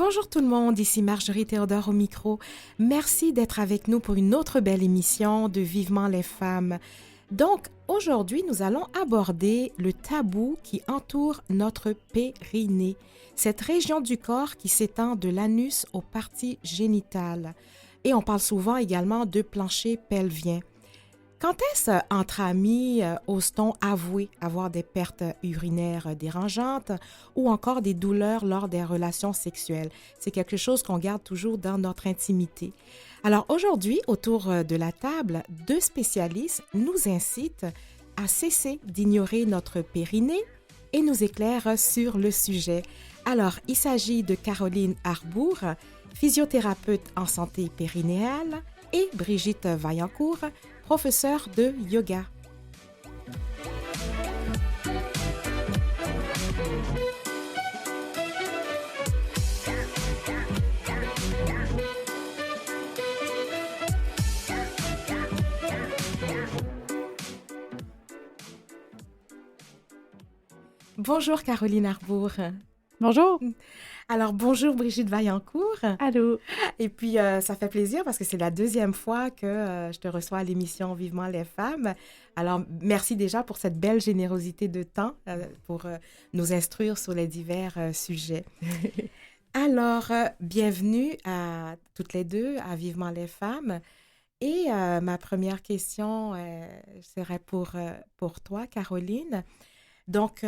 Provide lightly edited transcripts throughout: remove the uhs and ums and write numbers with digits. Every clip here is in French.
Bonjour tout le monde, ici Marjorie Théodore au micro. Merci d'être avec nous pour une autre belle émission de Vivement les femmes. Donc, aujourd'hui, nous allons aborder le tabou qui entoure notre périnée, cette région du corps qui s'étend de l'anus aux parties génitales. Et on parle souvent également de plancher pelvien. Quand est-ce, entre amis, ose-t-on avouer avoir des pertes urinaires dérangeantes ou encore des douleurs lors des relations sexuelles? C'est quelque chose qu'on garde toujours dans notre intimité. Alors aujourd'hui, autour de la table, deux spécialistes nous incitent à cesser d'ignorer notre périnée et nous éclairent sur le sujet. Alors, il s'agit de Caroline Arbour, physiothérapeute en santé périnéale, et Brigitte Vaillancourt, professeure de yoga. Bonjour Caroline Arbour. Bonjour. Alors bonjour Brigitte Vaillancourt. Allô. Et puis ça fait plaisir parce que c'est la deuxième fois que je te reçois à l'émission Vivement les femmes. Alors merci déjà pour cette belle générosité de temps pour nous instruire sur les divers sujets. Alors bienvenue à toutes les deux à Vivement les femmes. Et ma première question serait pour toi Caroline. Donc,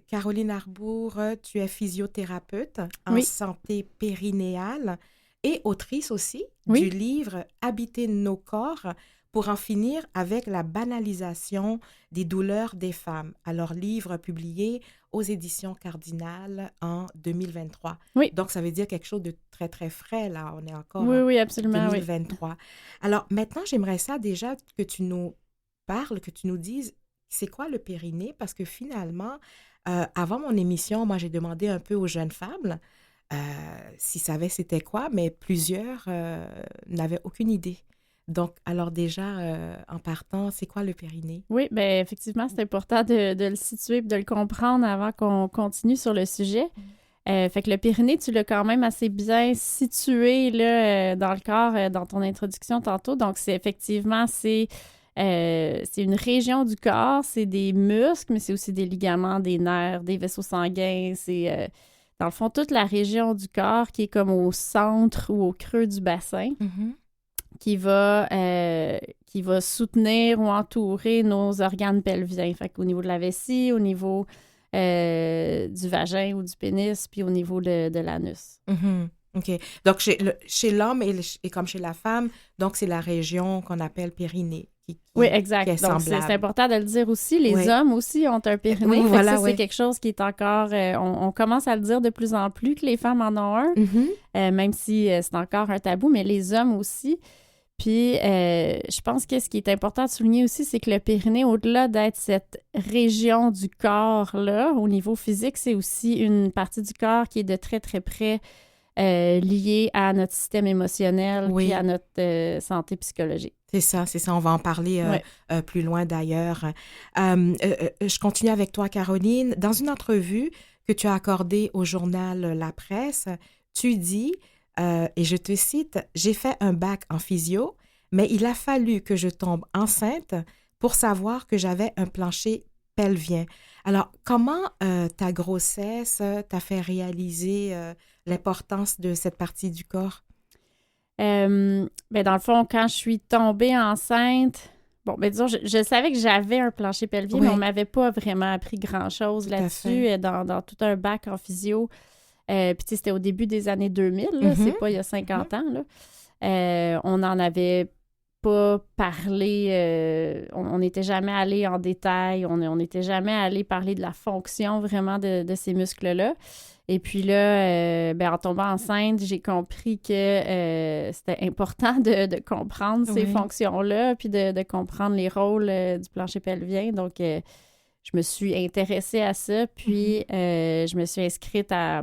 Caroline Arbour, tu es physiothérapeute en santé périnéale et autrice aussi du livre « Habiter nos corps pour en finir avec la banalisation des douleurs des femmes ». Alors, livre publié aux éditions Cardinal en 2023. Oui. Donc, ça veut dire quelque chose de très, très frais, là. On est encore en absolument, 2023. Alors, maintenant, j'aimerais ça déjà que tu nous parles, que tu nous dises c'est quoi le périnée? Parce que finalement, avant mon émission, moi, j'ai demandé un peu aux jeunes femmes s'ils savaient c'était quoi, mais plusieurs n'avaient aucune idée. Donc, alors déjà, en partant, c'est quoi le périnée? Oui, bien, effectivement, c'est important de le situer et de le comprendre avant qu'on continue sur le sujet. Fait que le périnée, tu l'as quand même assez bien situé là, dans le corps, dans ton introduction tantôt. Donc, c'est une région du corps, c'est des muscles, mais c'est aussi des ligaments, des nerfs, des vaisseaux sanguins. C'est, dans le fond, toute la région du corps qui est comme au centre ou au creux du bassin, qui va soutenir ou entourer nos organes pelviens. Fait qu'au niveau de la vessie, au niveau du vagin ou du pénis, puis au niveau de l'anus. OK. Donc, chez l'homme et comme chez la femme, donc c'est la région qu'on appelle périnée. Oui, exact. Donc, c'est important de le dire aussi. Les hommes aussi ont un périnée. Oui, voilà, c'est quelque chose qui est encore... on commence à le dire de plus en plus que les femmes en ont un, même si c'est encore un tabou, mais les hommes aussi. Puis, je pense que ce qui est important de souligner aussi, c'est que le périnée, au-delà d'être cette région du corps-là, au niveau physique, c'est aussi une partie du corps qui est de très, très près liée à notre système émotionnel puis à notre santé psychologique. C'est ça. On va en parler plus loin d'ailleurs. Je continue avec toi, Caroline. Dans une entrevue que tu as accordée au journal La Presse, tu dis, et je te cite, « J'ai fait un bac en physio, mais il a fallu que je tombe enceinte pour savoir que j'avais un plancher pelvien. » Alors, comment ta grossesse t'a fait réaliser l'importance de cette partie du corps? Ben dans le fond, quand je suis tombée enceinte, disons, je savais que j'avais un plancher pelvien, mais on ne m'avait pas vraiment appris grand-chose là-dessus dans tout un bac en physio. Puis, tu sais, c'était au début des années 2000, là, c'est pas il y a 50 ans, là. On n'en avait pas parlé, on n'était jamais allé en détail, on n'était jamais allé parler de la fonction vraiment de ces muscles-là. Et puis là, en tombant enceinte, j'ai compris que c'était important de comprendre ces fonctions-là, puis de comprendre les rôles du plancher pelvien. Donc, je me suis intéressée à ça, puis je me suis inscrite à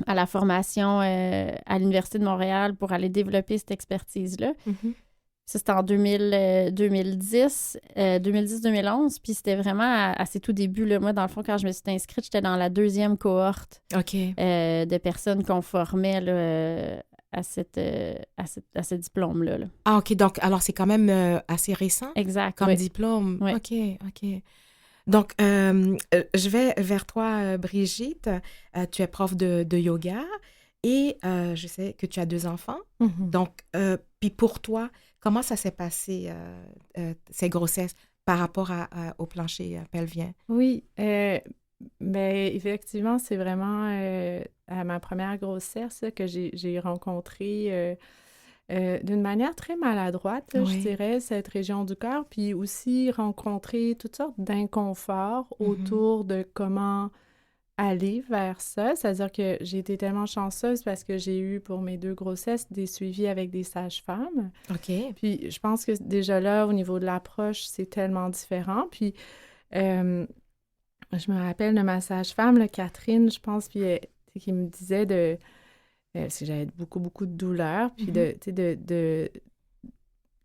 la formation à l'Université de Montréal pour aller développer cette expertise-là. Ça, c'était en 2010-2011. Puis c'était vraiment à ses tout débuts. Là. Moi, dans le fond, quand je me suis inscrite, j'étais dans la 2e cohorte de personnes qu'on formait là, à ce diplôme-là. Là. Ah, OK. Donc, alors, c'est quand même assez récent comme diplôme. Oui. OK. Donc, je vais vers toi, Brigitte. Tu es prof de yoga et je sais que tu as 2 enfants. Mm-hmm. Donc, puis pour toi, comment ça s'est passé, ces grossesses, par rapport au plancher pelvien? Oui, mais effectivement, c'est vraiment à ma première grossesse là, que j'ai rencontré d'une manière très maladroite, là, je dirais, cette région du corps, puis aussi rencontrer toutes sortes d'inconforts autour de comment aller vers ça. C'est-à-dire que j'ai été tellement chanceuse parce que j'ai eu pour mes 2 grossesses des suivis avec des sages-femmes. OK. Puis je pense que déjà là, au niveau de l'approche, c'est tellement différent. Puis je me rappelle de ma sage-femme, là, Catherine, je pense, puis qui me disait parce que j'avais beaucoup de douleurs, puis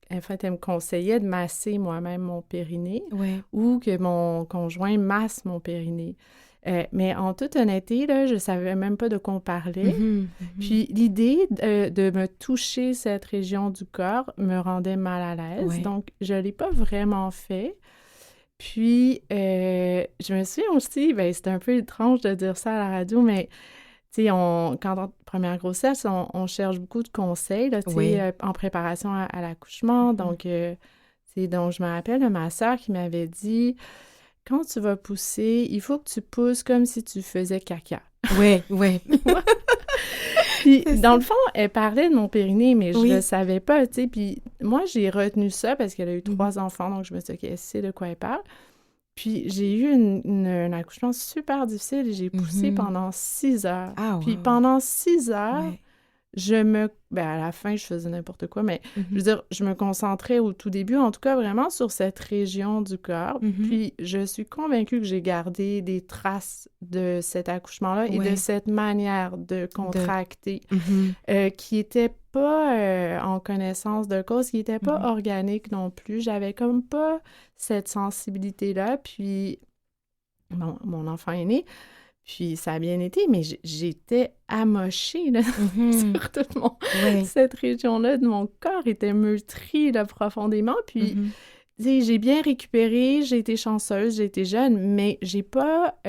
en fait, elle me conseillait de masser moi-même mon périnée ou que mon conjoint masse mon périnée. Mais en toute honnêteté, là, je savais même pas de quoi on parlait. Puis l'idée de me toucher cette région du corps me rendait mal à l'aise. Donc, je l'ai pas vraiment fait. Puis, je me suis aussi, c'est un peu étrange de dire ça à la radio, mais tu sais, quand en première grossesse, on cherche beaucoup de conseils, là, en préparation à l'accouchement. Donc, donc, je me rappelle de ma sœur qui m'avait dit, quand tu vas pousser, il faut que tu pousses comme si tu faisais caca. Oui. Puis, dans le fond, elle parlait de mon périnée, mais je ne le savais pas, tu sais. Puis, moi, j'ai retenu ça parce qu'elle a eu 3 enfants, donc je me suis dit, OK, elle sait de quoi elle parle. Puis, j'ai eu un accouchement super difficile et j'ai poussé pendant 6 heures. Puis, pendant 6 heures, à la fin, je faisais n'importe quoi, mais je veux dire, je me concentrais au tout début, en tout cas, vraiment sur cette région du corps. Puis, je suis convaincue que j'ai gardé des traces de cet accouchement-là et de cette manière de contracter qui n'était pas en connaissance de cause, qui n'était pas organique non plus. J'avais comme pas cette sensibilité-là. Puis, mon enfant est né. Puis ça a bien été, mais j'étais amochée là, sur toute cette région-là de mon corps était meurtrie là, profondément. Puis, tu sais, j'ai bien récupéré, j'ai été chanceuse, j'ai été jeune, mais j'ai pas...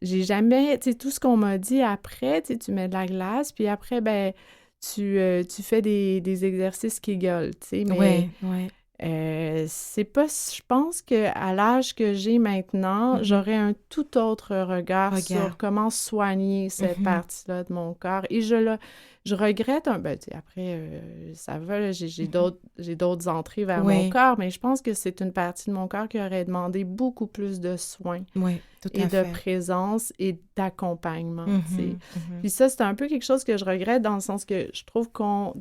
j'ai jamais... Tu sais, tout ce qu'on m'a dit après, tu sais, tu mets de la glace, puis après, tu fais des exercices Kegel, tu sais, mais... c'est pas... Je pense qu'à l'âge que j'ai maintenant, j'aurais un tout autre regard sur comment soigner cette partie-là de mon corps. Et je regrette un... tu sais, après, ça va, là, j'ai d'autres entrées vers mon corps, mais je pense que c'est une partie de mon corps qui aurait demandé beaucoup plus de soins et de présence et d'accompagnement, tu sais. Puis ça, c'est un peu quelque chose que je regrette dans le sens que je trouve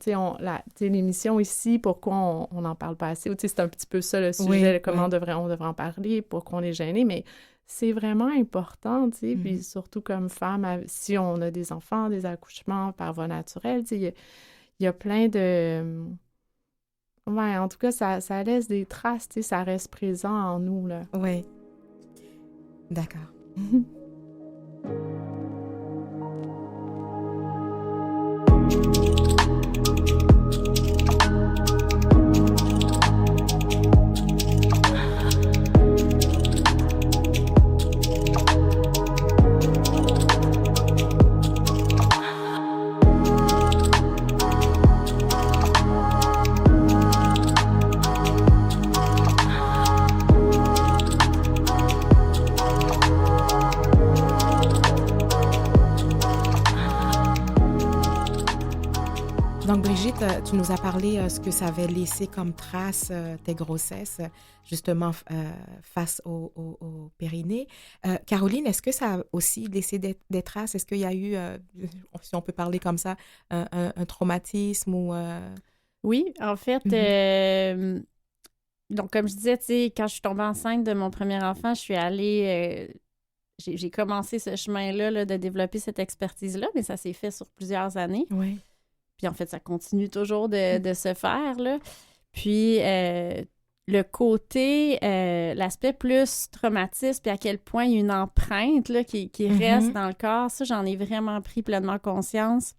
tu sais, l'émission ici, pourquoi on n'en parle pas assez, tu sais, c'est un petit peu ça le sujet, comment on devrait en parler, pourquoi on est gêné, mais c'est vraiment important, tu sais, puis surtout comme femme, si on a des enfants, des accouchements par voie naturelle, tu sais, il y a plein de... en tout cas, ça laisse des traces, tu sais, ça reste présent en nous, là. Oui. D'accord. Donc, Brigitte, tu nous as parlé ce que ça avait laissé comme trace, tes grossesses, justement, face au périnée. Caroline, est-ce que ça a aussi laissé des traces? Est-ce qu'il y a eu, si on peut parler comme ça, un traumatisme ou... Oui, en fait, donc comme je disais, tu sais, quand je suis tombée enceinte de mon premier enfant, je suis allée... j'ai commencé ce chemin-là là, de développer cette expertise-là, mais ça s'est fait sur plusieurs années. Oui. Puis en fait, ça continue toujours de se faire, là. Puis le côté, l'aspect plus traumatisme, puis à quel point il y a une empreinte là, qui reste dans le corps, ça, j'en ai vraiment pris pleinement conscience.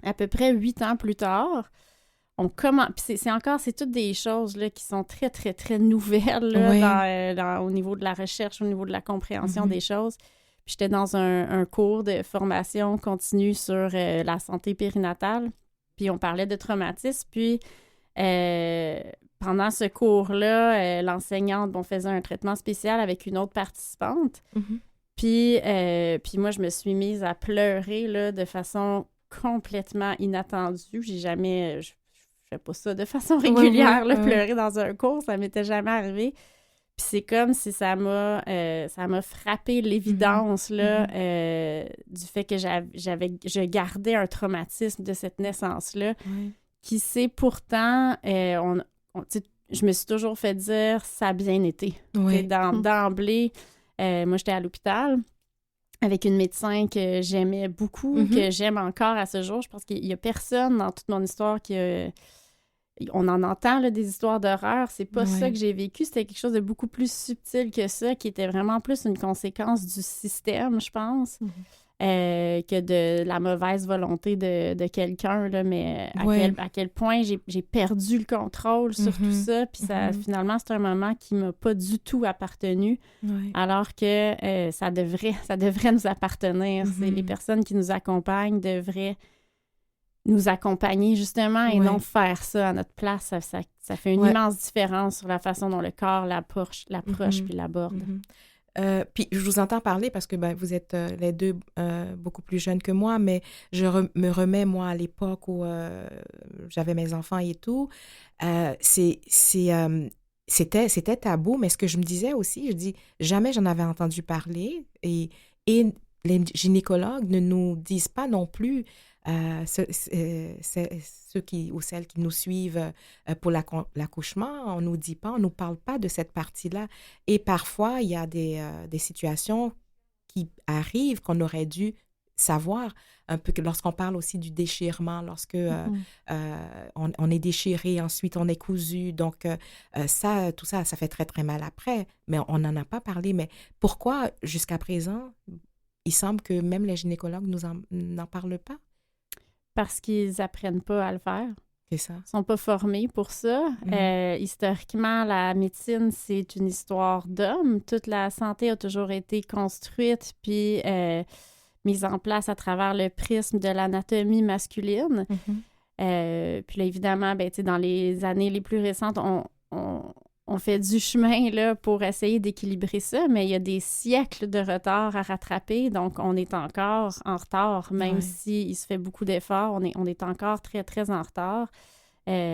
À peu près 8 ans plus tard, puis c'est toutes des choses là, qui sont très, très, très nouvelles là, au niveau de la recherche, au niveau de la compréhension des choses. Puis j'étais dans un cours de formation continue sur la santé périnatale, puis on parlait de traumatisme, puis pendant ce cours-là, l'enseignante faisait un traitement spécial avec une autre participante, puis moi, je me suis mise à pleurer là, de façon complètement inattendue. J'ai jamais... Je fais pas ça de façon régulière, pleurer dans un cours, ça m'était jamais arrivé. Puis c'est comme si ça m'a frappé l'évidence là, du fait que je gardais un traumatisme de cette naissance-là, qui c'est pourtant, je me suis toujours fait dire, ça a bien été. D'emblée, moi j'étais à l'hôpital avec une médecin que j'aimais beaucoup, que j'aime encore à ce jour. Je pense qu'il y a personne dans toute mon histoire qui a... On en entend là, des histoires d'horreur, c'est pas ça que j'ai vécu, c'était quelque chose de beaucoup plus subtil que ça, qui était vraiment plus une conséquence du système, je pense, que de la mauvaise volonté de quelqu'un, là, mais à quel point j'ai perdu le contrôle sur tout ça, puis ça, finalement, c'est un moment qui m'a pas du tout appartenu, alors que ça devrait nous appartenir. C'est les personnes qui nous accompagnent devraient nous accompagner, justement, et non faire ça à notre place. Ça fait une immense différence sur la façon dont le corps l'approche puis l'aborde. Puis je vous entends parler parce que vous êtes les deux beaucoup plus jeunes que moi, mais je me remets, moi, à l'époque où j'avais mes enfants et tout. C'était tabou, mais ce que je me disais aussi, je dis, jamais j'en avais entendu parler. Et les gynécologues ne nous disent pas non plus, ceux qui ou celles qui nous suivent pour l'accouchement, on nous dit pas, on nous parle pas de cette partie-là. Et parfois, il y a des situations qui arrivent qu'on aurait dû savoir, un peu que lorsqu'on parle aussi du déchirement, lorsque on est déchiré, ensuite on est cousu. Donc, tout ça fait très, très mal après. Mais on n'en a pas parlé. Mais pourquoi, jusqu'à présent, il semble que même les gynécologues n'en parlent pas? Parce qu'ils apprennent pas à le faire. C'est ça. Ils sont pas formés pour ça. Historiquement, la médecine, c'est une histoire d'hommes. Toute la santé a toujours été construite puis mise en place à travers le prisme de l'anatomie masculine. Puis là, évidemment, dans les années les plus récentes, on fait du chemin là, pour essayer d'équilibrer ça, mais il y a des siècles de retard à rattraper, donc on est encore en retard, même s'il se fait beaucoup d'efforts, on est encore très, très en retard. La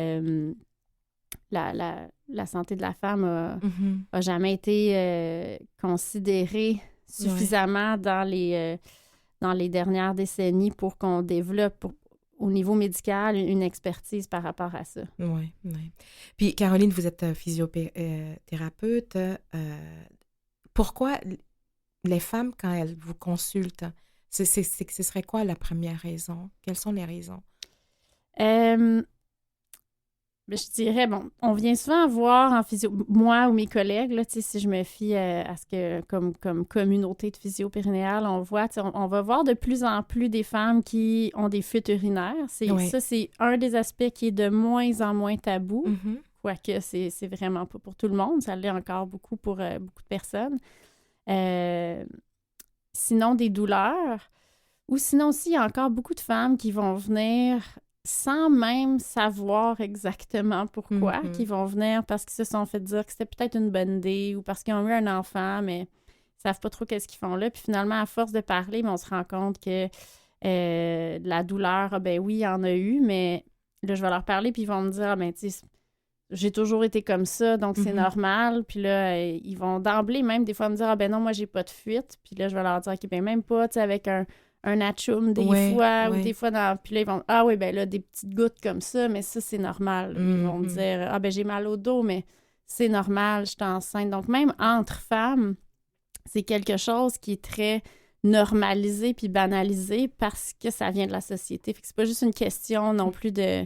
santé de la femme a jamais été considérée suffisamment dans les dernières décennies pour qu'on développe au niveau médical, une expertise par rapport à ça. Oui. Puis, Caroline, vous êtes physiothérapeute. Pourquoi les femmes, quand elles vous consultent, ce serait quoi la première raison? Quelles sont les raisons? Je dirais, on vient souvent voir en physio, moi ou mes collègues, là, si je me fie à ce que, comme communauté de physio périnéale, on voit, on va voir de plus en plus des femmes qui ont des fuites urinaires. Ça, c'est un des aspects qui est de moins en moins tabou, quoique c'est vraiment pas pour tout le monde, ça l'est encore beaucoup pour beaucoup de personnes. Sinon, des douleurs, ou sinon aussi, il y a encore beaucoup de femmes qui vont venir sans même savoir exactement pourquoi, qui vont venir parce qu'ils se sont fait dire que c'était peut-être une bonne idée ou parce qu'ils ont eu un enfant, mais ils savent pas trop qu'est-ce qu'ils font là. Puis finalement, à force de parler, on se rend compte que la douleur, oui, il y en a eu, mais là, je vais leur parler, puis ils vont me dire, tu sais, j'ai toujours été comme ça, donc c'est normal. Puis là, ils vont d'emblée même des fois me dire, non, moi, j'ai pas de fuite. Puis là, je vais leur dire, OK, même pas, tu sais, avec un atchoum des fois, ou des fois dans... Puis là, ils vont là, des petites gouttes comme ça, mais ça, c'est normal. Ils vont me dire, j'ai mal au dos, mais c'est normal, je suis enceinte. Donc, même entre femmes, c'est quelque chose qui est très normalisé puis banalisé parce que ça vient de la société. Fait que c'est pas juste une question non plus de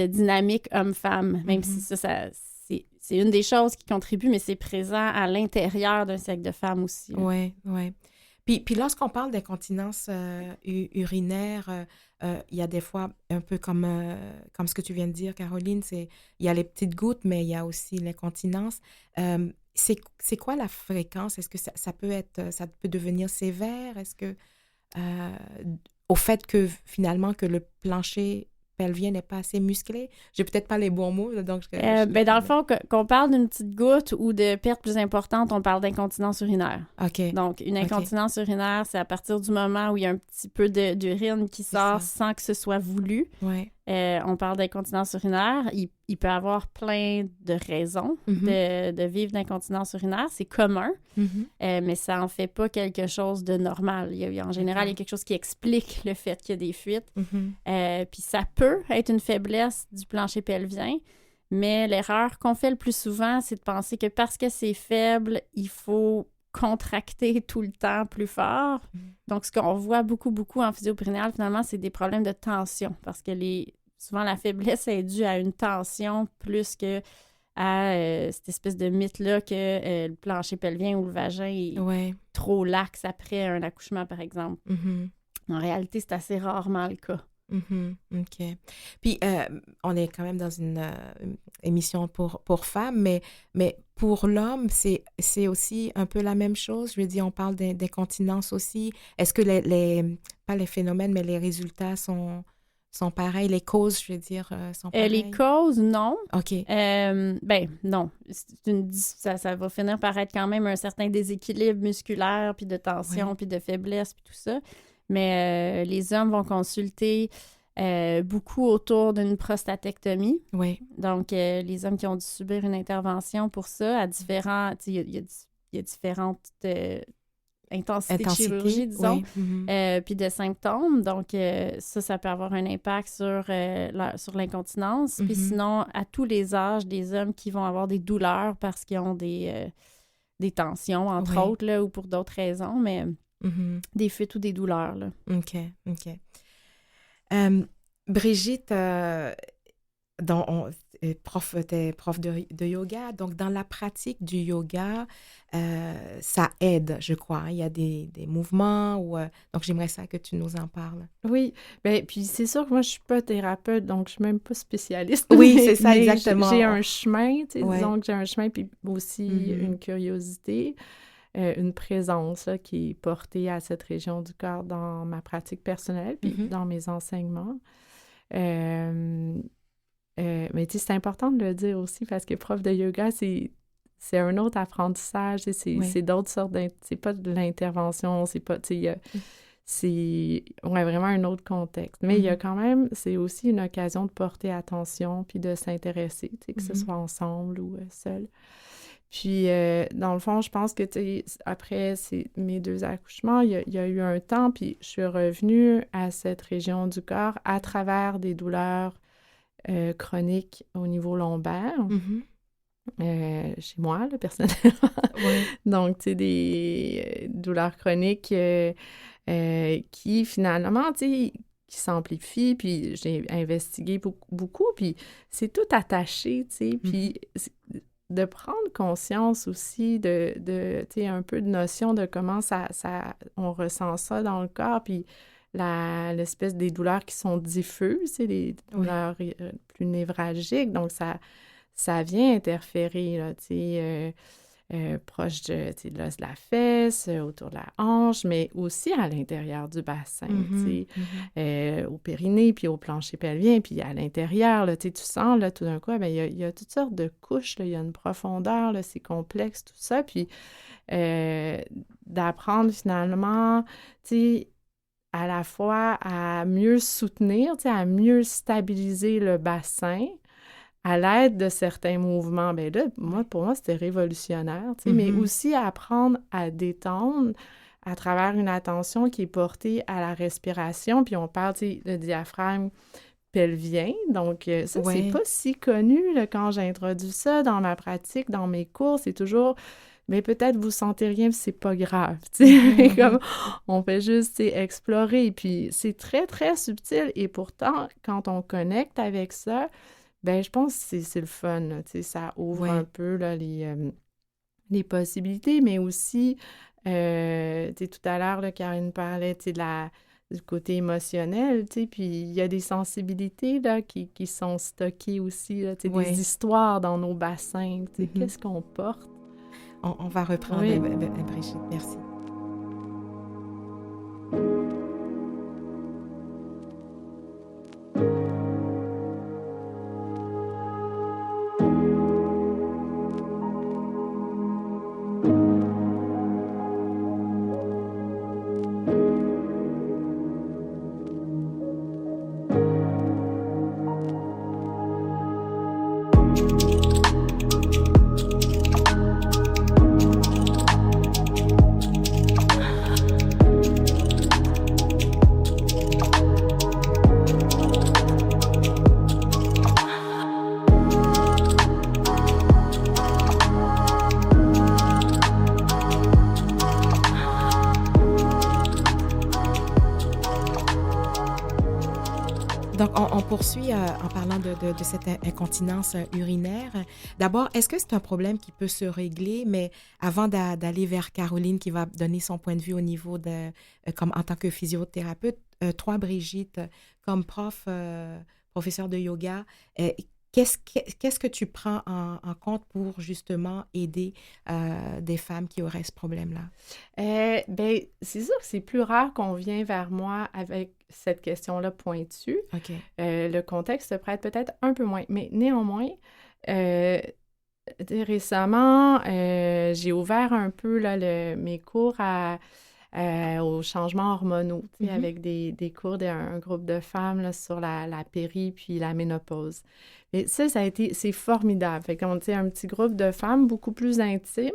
dynamique homme-femme, même si ça c'est une des choses qui contribue, mais c'est présent à l'intérieur d'un cercle de femmes aussi. Oui, oui. Puis lorsqu'on parle d'incontinence urinaire, il y a des fois, un peu comme ce que tu viens de dire, Caroline, il y a les petites gouttes, mais il y a aussi l'incontinence. C'est quoi la fréquence? Est-ce que ça peut devenir sévère? Est-ce que, au fait que finalement, que le plancher pelvien n'est pas assez musclé? J'ai peut-être pas les bons mots, donc... dans le fond, qu'on parle d'une petite goutte ou de perte plus importante, on parle d'incontinence urinaire. OK. Donc, une incontinence urinaire, c'est à partir du moment où il y a un petit peu d'urine qui sort sans que ce soit voulu. Ouais. On parle d'incontinence urinaire. Il peut y avoir plein de raisons de vivre d'incontinence urinaire. C'est commun, mais ça en fait pas quelque chose de normal. En général, il y a quelque chose qui explique le fait qu'il y a des fuites. Puis ça peut être une faiblesse du plancher pelvien, mais l'erreur qu'on fait le plus souvent, c'est de penser que parce que c'est faible, il faut contracter tout le temps plus fort. Donc, ce qu'on voit beaucoup en physio-périnéale, finalement, c'est des problèmes de tension parce que souvent, la faiblesse est due à une tension plus que à cette espèce de mythe-là que le plancher pelvien ou le vagin est trop lax après un accouchement, par exemple. En réalité, c'est assez rarement le cas. OK. Puis, on est quand même dans une émission pour femmes, mais pour l'homme, c'est aussi un peu la même chose. Je veux dire, on parle d'incontinence aussi. Est-ce que pas les phénomènes, mais les résultats sont pareils? Les causes, je veux dire, sont pareilles? Les causes, non. OK. Non. Ça va finir par être quand même un certain déséquilibre musculaire, puis de tension, puis de faiblesse, puis tout ça. Mais les hommes vont consulter beaucoup autour d'une prostatectomie. Oui. Donc, les hommes qui ont dû subir une intervention pour ça, à différents... Il y a différentes intensités de chirurgie, disons, puis de symptômes. Donc, ça peut avoir un impact sur l'incontinence. Puis sinon, à tous les âges, des hommes qui vont avoir des douleurs parce qu'ils ont des tensions, entre autres, là, ou pour d'autres raisons, mais... des fuites ou des douleurs, là. OK. Brigitte, t'es prof de yoga, donc dans la pratique du yoga, ça aide, je crois. Il y a des mouvements, donc j'aimerais ça que tu nous en parles. Oui, puis c'est sûr que moi, je suis pas thérapeute, donc je suis même pas spécialiste. Oui, c'est ça, exactement. J'ai un chemin, disons que j'ai un chemin, puis aussi une curiosité. Une présence là, qui est portée à cette région du corps dans ma pratique personnelle puis dans mes enseignements. Mais tu sais, c'est important de le dire aussi parce que prof de yoga, c'est un autre apprentissage, c'est d'autres sortes c'est pas de l'intervention, c'est pas, tu sais, c'est vraiment un autre contexte. Mais il y a quand même, c'est aussi une occasion de porter attention puis de s'intéresser, tu sais, que ce soit ensemble ou seul. Puis, dans le fond, je pense que, tu sais, après mes 2 accouchements, il y a eu un temps, puis je suis revenue à cette région du corps à travers des douleurs chroniques au niveau lombaire, chez moi, là, personnellement. Donc, tu sais, des douleurs chroniques qui, finalement, tu sais, qui s'amplifient, puis j'ai investigué beaucoup, puis c'est tout attaché, tu sais, puis... de prendre conscience aussi de tu sais, un peu de notion de comment on ressent ça dans le corps, puis l'espèce des douleurs qui sont diffuses, c'est des douleurs plus névralgiques, donc ça vient interférer, là, tu sais, proche de l'os de la fesse, autour de la hanche, mais aussi à l'intérieur du bassin, tu sais, au périnée, puis au plancher pelvien, puis à l'intérieur, là, tu sais, tu sens, là, tout d'un coup, bien, il y a toutes sortes de couches, là, il y a une profondeur, là, c'est complexe, tout ça, puis d'apprendre finalement, tu sais, à la fois à mieux soutenir, tu sais, à mieux stabiliser le bassin, à l'aide de certains mouvements. Bien là, pour moi, c'était révolutionnaire, tu sais, mais aussi apprendre à détendre à travers une attention qui est portée à la respiration. Puis on parle, tu sais, de diaphragme pelvien. Donc, ça, c'est pas si connu là, quand j'introduis ça dans ma pratique, dans mes cours. C'est toujours... mais peut-être vous sentez rien, puis c'est pas grave, tu sais. Comme, on fait juste, tu sais, explorer, puis c'est très, très subtil, et pourtant, quand on connecte avec ça, ben je pense que c'est le fun, là, tu sais, ça ouvre un peu, là, les possibilités, mais aussi, tu sais, tout à l'heure, là, Karine parlait, tu sais, du côté émotionnel, tu sais, puis il y a des sensibilités, là, qui sont stockées aussi, là, tu sais, des histoires dans nos bassins, tu sais, qu'est-ce qu'on porte? On va reprendre, Brigitte, merci. Donc, on poursuit en parlant de cette incontinence urinaire. D'abord, est-ce que c'est un problème qui peut se régler, mais avant d'aller vers Caroline qui va donner son point de vue au niveau de, comme en tant que physiothérapeute, toi, Brigitte, comme professeur de yoga, qu'est-ce que tu prends en compte pour justement aider des femmes qui auraient ce problème-là? Ben, c'est sûr que c'est plus rare qu'on vient vers moi avec cette question-là pointue. OK. Le contexte se prête peut-être un peu moins, mais néanmoins, récemment, j'ai ouvert un peu là, mes cours aux changements hormonaux, tu sais, avec des cours d'un groupe de femmes là, sur la péri puis la ménopause. Et ça a été, c'est formidable. Fait qu'on dit un petit groupe de femmes beaucoup plus intime.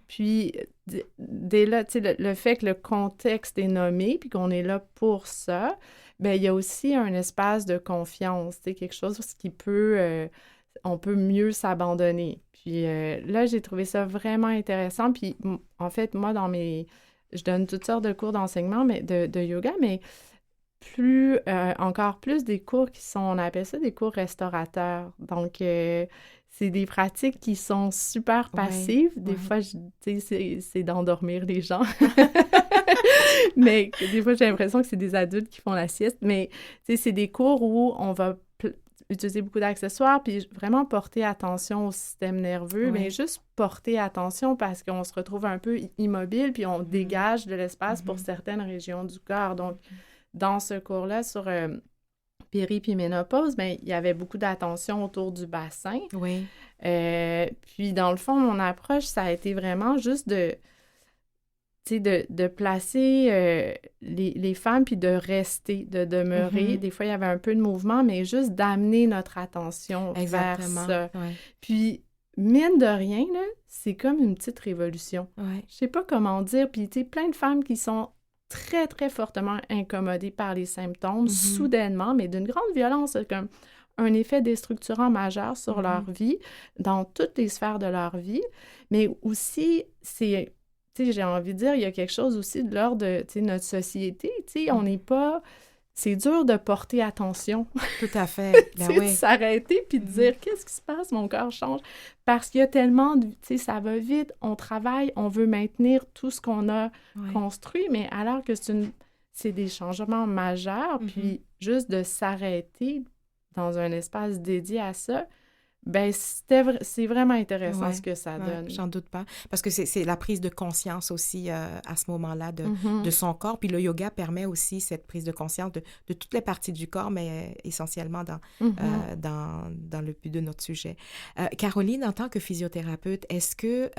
Puis dès là, tu sais, le fait que le contexte est nommé puis qu'on est là pour ça, bien, il y a aussi un espace de confiance, tu sais, quelque chose qui peut, on peut mieux s'abandonner. Puis là, j'ai trouvé ça vraiment intéressant. Puis en fait, moi, je donne toutes sortes de cours d'enseignement mais de yoga, mais encore plus des cours qui sont, on appelle ça des cours restaurateurs. Donc, c'est des pratiques qui sont super passives. Des fois, tu sais, c'est d'endormir les gens. Mais des fois, j'ai l'impression que c'est des adultes qui font la sieste. Mais, tu sais, c'est des cours où on va utiliser beaucoup d'accessoires puis vraiment porter attention au système nerveux, mais juste porter attention parce qu'on se retrouve un peu immobile puis on dégage de l'espace pour certaines régions du corps. Donc, dans ce cours-là sur péri puis ménopause, bien, il y avait beaucoup d'attention autour du bassin. Oui. Puis, dans le fond, mon approche, ça a été vraiment juste de placer les femmes puis de rester, de demeurer. Des fois, il y avait un peu de mouvement, mais juste d'amener notre attention vers ça. Ouais. Puis, mine de rien, là, c'est comme une petite révolution. Ouais. Je sais pas comment dire. Puis, tu sais, plein de femmes qui sont très, très fortement incommodées par les symptômes, soudainement, mais d'une grande violence, comme un effet déstructurant majeur sur leur vie, dans toutes les sphères de leur vie. Mais aussi, c'est... Tu sais, j'ai envie de dire, il y a quelque chose aussi de l'ordre de, tu sais, notre société, tu sais, on n'est pas... C'est dur de porter attention. Tout à fait. Ben oui. De s'arrêter puis de dire, qu'est-ce qui se passe? Mon corps change. Parce qu'il y a tellement de... Tu sais, ça va vite, on travaille, on veut maintenir tout ce qu'on a construit, mais alors que c'est des changements majeurs, puis juste de s'arrêter dans un espace dédié à ça, ben c'est vraiment intéressant ce que ça donne. J'en doute pas. Parce que c'est la prise de conscience aussi à ce moment-là de son corps. Puis le yoga permet aussi cette prise de conscience de toutes les parties du corps, mais essentiellement dans le but de notre sujet. Caroline, en tant que physiothérapeute, est-ce que,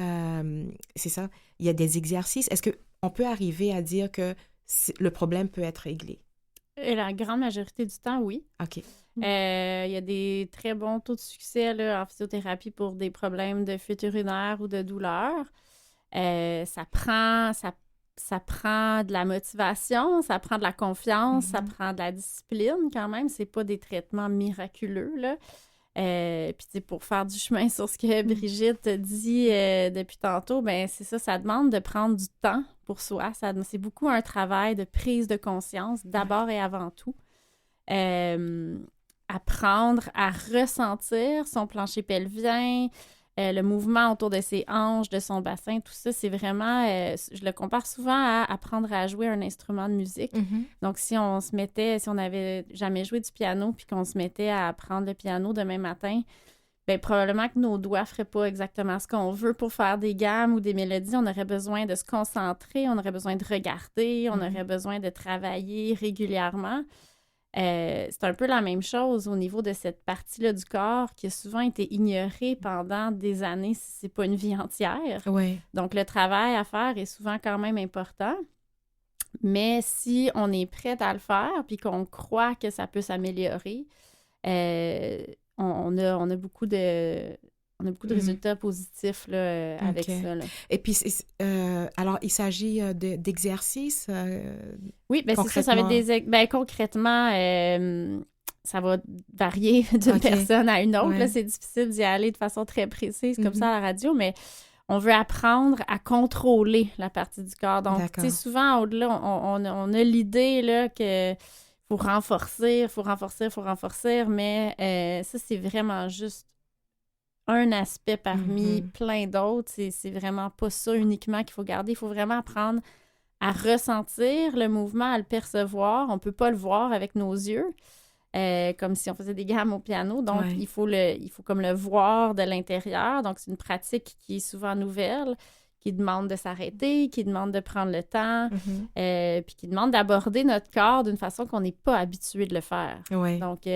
c'est ça, il y a des exercices, est-ce qu'on peut arriver à dire que le problème peut être réglé? Et la grande majorité du temps, oui. OK. Il y a des très bons taux de succès là, en physiothérapie pour des problèmes de fuite urinaire ou de douleur. Ça prend de la motivation, ça prend de la confiance, ça prend de la discipline quand même. C'est pas des traitements miraculeux, là. Puis, tu sais, pour faire du chemin sur ce que Brigitte dit depuis tantôt, ben c'est ça demande de prendre du temps pour soi. C'est beaucoup un travail de prise de conscience, d'abord et avant tout. Apprendre à ressentir son plancher pelvien, le mouvement autour de ses hanches, de son bassin, tout ça, c'est vraiment... je le compare souvent à apprendre à jouer un instrument de musique. Donc, si on n'avait jamais joué du piano puis qu'on se mettait à apprendre le piano demain matin, bien, probablement que nos doigts ne feraient pas exactement ce qu'on veut pour faire des gammes ou des mélodies. On aurait besoin de se concentrer, on aurait besoin de regarder, on aurait besoin de travailler régulièrement. C'est un peu la même chose au niveau de cette partie-là du corps qui a souvent été ignorée pendant des années, si c'est pas une vie entière. Oui. Donc, le travail à faire est souvent quand même important. Mais si on est prêt à le faire puis qu'on croit que ça peut s'améliorer, on a beaucoup de résultats positifs là, avec ça. Là. Et puis, alors, il s'agit d'exercices oui, bien c'est ça va être concrètement, ça va varier d'une personne à une autre. Là, c'est difficile d'y aller de façon très précise comme ça à la radio, mais on veut apprendre à contrôler la partie du corps. Donc, tu sais, souvent, au-delà, on a l'idée là, que faut renforcer, mais ça, c'est vraiment juste un aspect parmi plein d'autres. C'est vraiment pas ça uniquement qu'il faut garder. Il faut vraiment apprendre à ressentir le mouvement, à le percevoir. On peut pas le voir avec nos yeux, comme si on faisait des gammes au piano. Donc, il faut comme le voir de l'intérieur. Donc, c'est une pratique qui est souvent nouvelle, qui demande de s'arrêter, qui demande de prendre le temps, puis qui demande d'aborder notre corps d'une façon qu'on n'est pas habitué de le faire. Donc,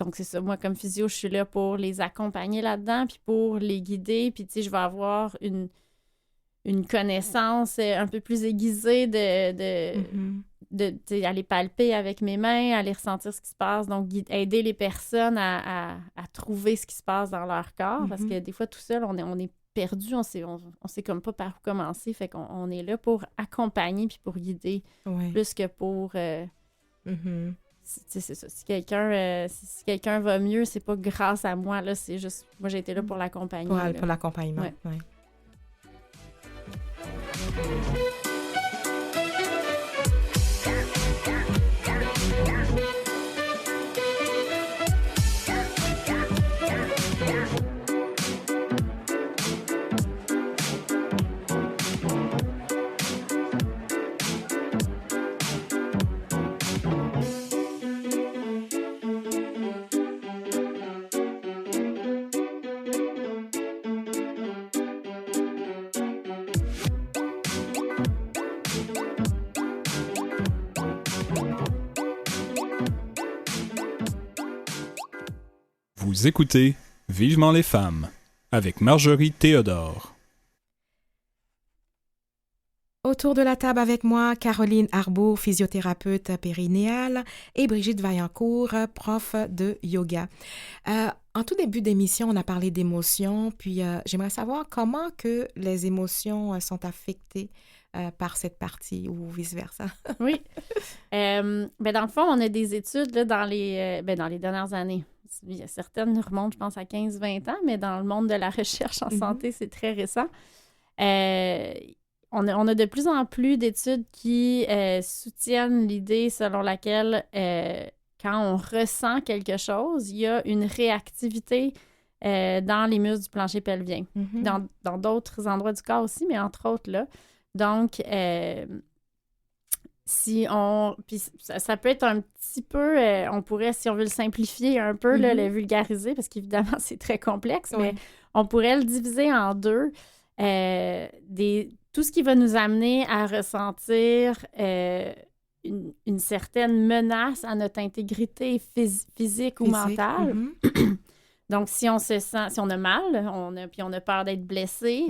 donc, c'est ça. Moi, comme physio, je suis là pour les accompagner là-dedans, puis pour les guider. Puis, tu sais, je vais avoir une connaissance un peu plus aiguisée d'aller palper avec mes mains, aller ressentir ce qui se passe. Donc, aider les personnes à trouver ce qui se passe dans leur corps. Parce que des fois, tout seul, on est perdu. On sait comme pas par où commencer. Fait qu'on est là pour accompagner puis pour guider plus que pour... C'est ça. Si quelqu'un va mieux, c'est pas grâce à moi, là, c'est juste... Moi, j'ai été là pour l'accompagner. Pour l'accompagnement, oui. Vous écoutez Vivement les femmes avec Marjorie Théodore. Autour de la table avec moi, Caroline Arbour, physiothérapeute périnéale, et Brigitte Vaillancourt, prof de yoga. En tout début d'émission, on a parlé d'émotions, puis j'aimerais savoir comment que les émotions sont affectées par cette partie ou vice-versa. Oui. Dans le fond, on a des études là, dans les dernières années. Il y a certaines remontent, je pense, à 15-20 ans, mais dans le monde de la recherche en santé, c'est très récent. On a de plus en plus d'études qui soutiennent l'idée selon laquelle quand on ressent quelque chose, il y a une réactivité dans les muscles du plancher pelvien. Dans d'autres endroits du corps aussi, mais entre autres là. Donc, puis ça peut être un petit peu, on pourrait, si on veut le simplifier un peu, là, le vulgariser, parce qu'évidemment, c'est très complexe, mais on pourrait le diviser en deux. Tout ce qui va nous amener à ressentir une certaine menace à notre intégrité physique ou mentale. Donc, si on a mal, puis on a peur d'être blessé,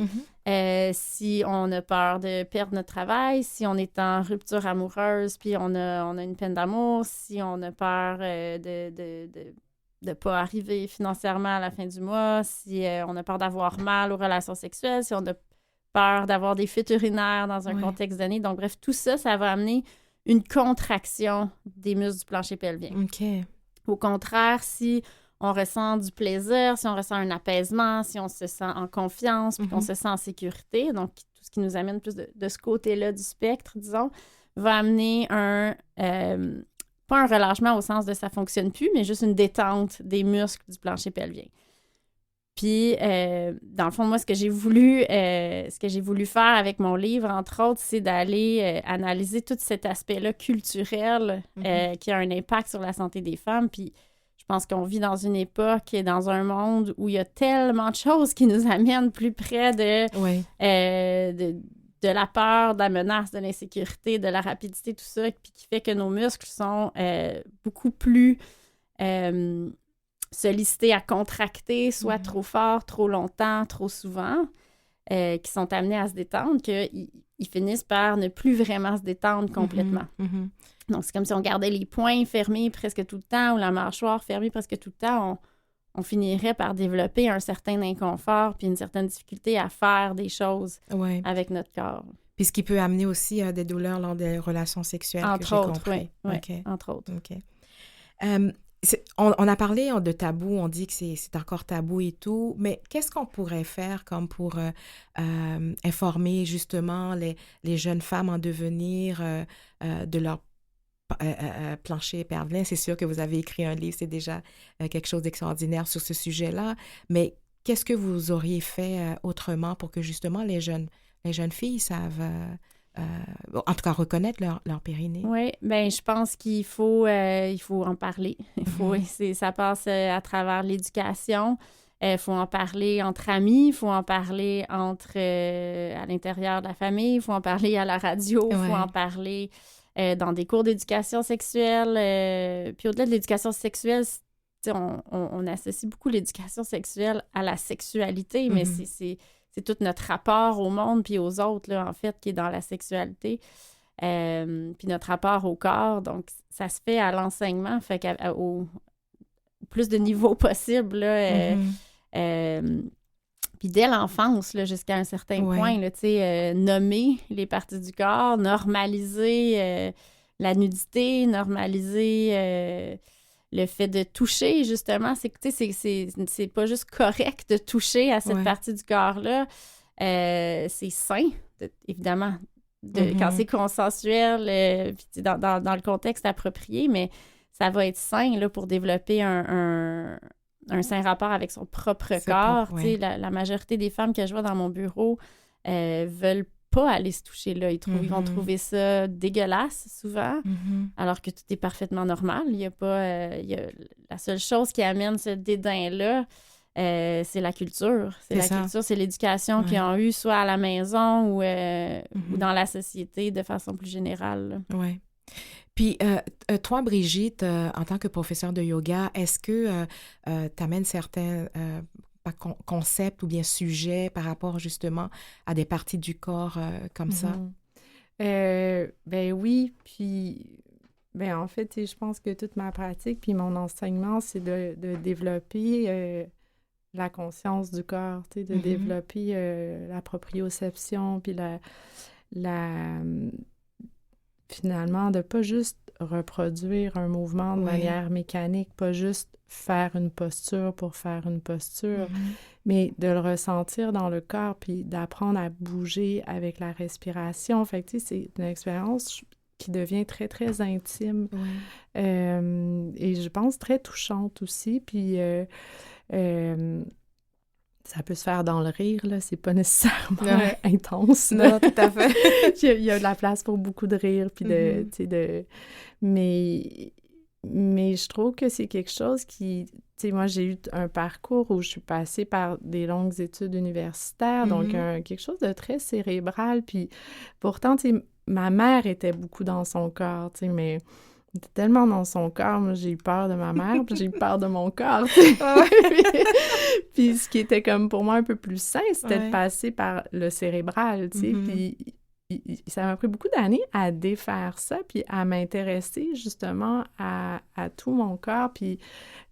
si on a peur de perdre notre travail, si on est en rupture amoureuse, puis on a une peine d'amour, si on a peur de pas arriver financièrement à la fin du mois, si on a peur d'avoir mal aux relations sexuelles, si on a peur d'avoir des fuites urinaires dans un contexte donné. Donc, bref, tout ça, ça va amener une contraction des muscles du plancher pelvien. OK. Au contraire, si on ressent du plaisir, si on ressent un apaisement, si on se sent en confiance, puis qu'on se sent en sécurité, donc tout ce qui nous amène plus de ce côté-là du spectre, disons, va amener pas un relâchement au sens de ça fonctionne plus, mais juste une détente des muscles du plancher pelvien. Puis, dans le fond, moi, ce que j'ai voulu faire avec mon livre, entre autres, c'est d'aller analyser tout cet aspect-là culturel qui a un impact sur la santé des femmes. Puis, je pense qu'on vit dans une époque et dans un monde où il y a tellement de choses qui nous amènent plus près de la peur, de la menace, de l'insécurité, de la rapidité, tout ça, puis qui fait que nos muscles sont beaucoup plus sollicités à contracter, soit trop fort, trop longtemps, trop souvent, qui sont amenés à se détendre, qu'ils finissent par ne plus vraiment se détendre complètement. Donc, c'est comme si on gardait les poings fermés presque tout le temps ou la mâchoire fermée presque tout le temps. On finirait par développer un certain inconfort puis une certaine difficulté à faire des choses avec notre corps. Puis ce qui peut amener aussi des douleurs lors des relations sexuelles, entre autres, oui. Entre autres. OK. On a parlé de tabou, on dit que c'est encore tabou et tout, mais qu'est-ce qu'on pourrait faire comme pour informer justement les jeunes femmes en devenir de leur plancher pelvien? C'est sûr que vous avez écrit un livre, c'est déjà quelque chose d'extraordinaire sur ce sujet-là, mais qu'est-ce que vous auriez fait autrement pour que justement les jeunes filles savent, en tout cas, reconnaître leur périnée? Oui, bien, je pense qu'il faut en parler. Ça passe à travers l'éducation. Il faut en parler entre amis, il faut en parler à l'intérieur de la famille, il faut en parler à la radio, il faut en parler dans des cours d'éducation sexuelle. Puis au-delà de l'éducation sexuelle, on associe beaucoup l'éducation sexuelle à la sexualité, mais c'est tout notre rapport au monde puis aux autres, là, en fait, qui est dans la sexualité. Puis notre rapport au corps. Donc, ça se fait à l'enseignement, fait qu'au plus de niveaux possible, là, puis dès l'enfance, là, jusqu'à un certain point, là, nommer les parties du corps, normaliser la nudité, normaliser le fait de toucher, justement. C'est que, c'est pas juste correct de toucher à cette partie du corps-là. C'est sain, évidemment, quand c'est consensuel, puis dans le contexte approprié, mais ça va être sain là, pour développer un sain rapport avec son propre corps. La majorité des femmes que je vois dans mon bureau veulent pas aller se toucher là. Ils vont trouver ça dégueulasse souvent, alors que tout est parfaitement normal. Il y a pas... la seule chose qui amène ce dédain-là, c'est la culture. C'est l'éducation qu'ils ont eue soit à la maison ou dans la société de façon plus générale. Oui. Puis, toi, Brigitte, en tant que professeure de yoga, est-ce que tu amènes certains concepts ou bien sujets par rapport justement à des parties du corps comme ça? Ben oui, puis en fait, je pense que toute ma pratique puis mon enseignement, c'est de développer la conscience du corps, de développer la proprioception, puis finalement, de pas juste reproduire un mouvement de manière mécanique, pas juste faire une posture pour faire une posture, mais de le ressentir dans le corps, puis d'apprendre à bouger avec la respiration. Fait que, c'est une expérience qui devient très, très intime. Et je pense très touchante aussi, puis... ça peut se faire dans le rire, là, c'est pas nécessairement intense. Non, tout à fait. Il y a de la place pour beaucoup de rire, puis mais je trouve que c'est quelque chose qui... Tu sais, moi, j'ai eu un parcours où je suis passée par des longues études universitaires, donc quelque chose de très cérébral, puis pourtant, tu sais, ma mère était beaucoup dans son corps, tu sais, mais... tellement dans son corps, moi, j'ai eu peur de ma mère, puis j'ai eu peur de mon corps. Puis ce qui était comme pour moi un peu plus sain, c'était de passer par le cérébral, tu sais. Puis ça m'a pris beaucoup d'années à défaire ça, puis à m'intéresser justement à tout mon corps. Puis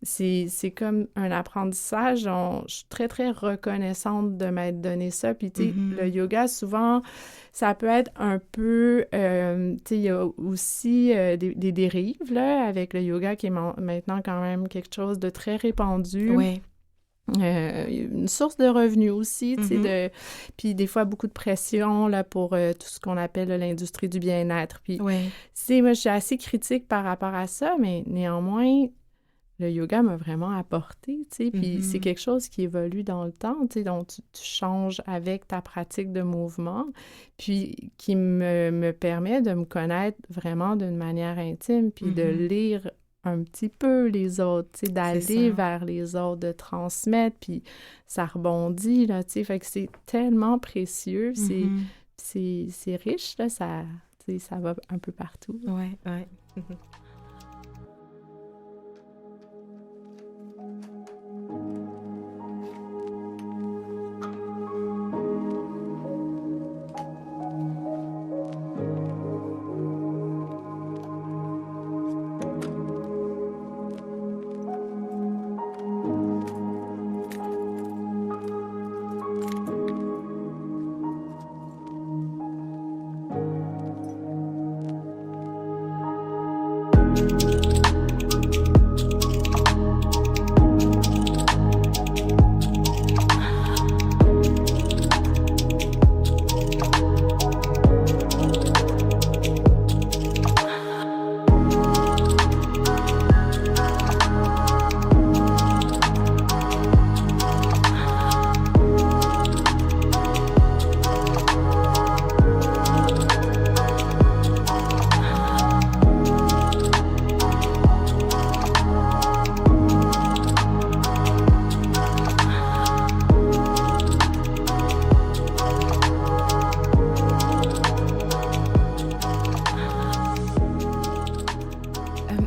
c'est comme un apprentissage dont je suis très, très reconnaissante de m'être donné ça. Puis tu sais, le yoga, souvent, ça peut être un peu... tu sais, il y a aussi des dérives, là, avec le yoga qui est maintenant quand même quelque chose de très répandu. Oui. Une source de revenus aussi, tu sais, puis des fois beaucoup de pression là, pour tout ce qu'on appelle là, l'industrie du bien-être. Puis, tu sais, moi, je suis assez critique par rapport à ça, mais néanmoins, le yoga m'a vraiment apporté, tu sais, puis c'est quelque chose qui évolue dans le temps, tu sais, donc tu changes avec ta pratique de mouvement, puis qui me permet de me connaître vraiment d'une manière intime, puis de lire un petit peu les autres, tu sais, d'aller vers les autres, de transmettre, puis ça rebondit, là, tu sais, fait que c'est tellement précieux, c'est riche, là, ça, tu sais, ça va un peu partout. Ouais.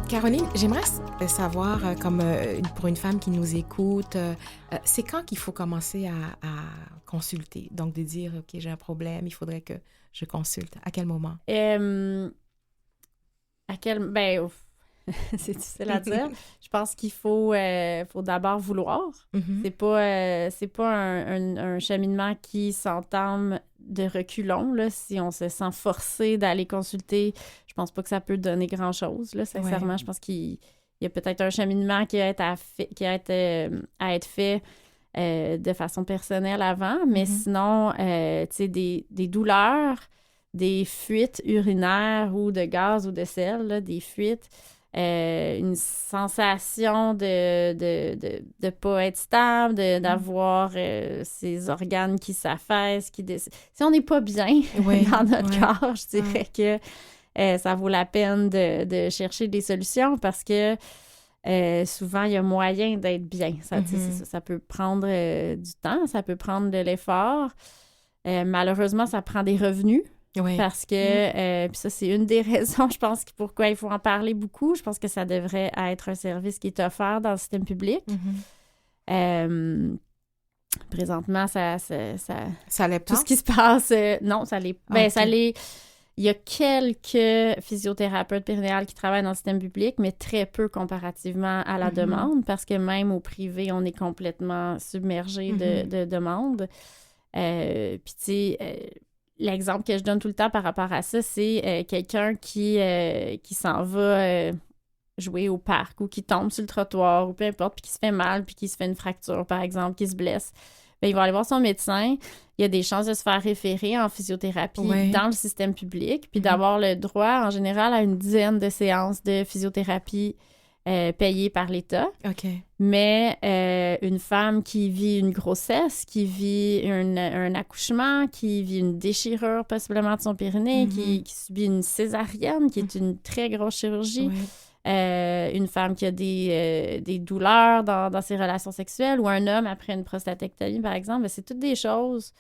Caroline, j'aimerais savoir, comme pour une femme qui nous écoute, c'est quand qu'il faut commencer à consulter? Donc, de dire, OK, j'ai un problème, il faudrait que je consulte. À quel moment? Ben, c'est difficile à dire. Je pense qu'il faut d'abord vouloir. C'est pas un cheminement qui s'entame de reculons, là. Si on se sent forcé d'aller consulter, je pense pas que ça peut donner grand-chose, là, sincèrement. Ouais. Je pense qu'il y a peut-être un cheminement qui a à être fait de façon personnelle avant, mais sinon, tu sais, des douleurs, des fuites urinaires ou de gaz ou de sel, là, des fuites, une sensation de pas être stable, d'avoir ses organes qui s'affaissent, si on n'est pas bien dans notre corps, je dirais que ça vaut la peine de chercher des solutions parce que souvent, il y a moyen d'être bien. Ça peut prendre du temps, ça peut prendre de l'effort. Malheureusement, ça prend des revenus. Oui. Parce que, puis ça, c'est une des raisons, je pense, pourquoi il faut en parler beaucoup. Je pense que ça devrait être un service qui est offert dans le système public. Présentement, ça l'est pas. Tout ce qui se passe, non, ça l'est. Ben, ça l'est. Il y a quelques physiothérapeutes périnéales qui travaillent dans le système public, mais très peu comparativement à la demande, parce que même au privé, on est complètement submergé de demandes. Puis, tu sais... l'exemple que je donne tout le temps par rapport à ça, c'est quelqu'un qui s'en va jouer au parc ou qui tombe sur le trottoir ou peu importe, puis qui se fait mal, puis qui se fait une fracture, par exemple, qui se blesse. Bien, il va aller voir son médecin. Il y a des chances de se faire référer en physiothérapie dans le système public, puis d'avoir le droit, en général, à une dizaine de séances de physiothérapie payées par l'État. OK. Mais une femme qui vit une grossesse, qui vit un accouchement, qui vit une déchirure possiblement de son périnée, qui subit une césarienne, qui est une très grosse chirurgie, une femme qui a des douleurs dans ses relations sexuelles, ou un homme après une prostatectomie, par exemple, bien, c'est toutes des choses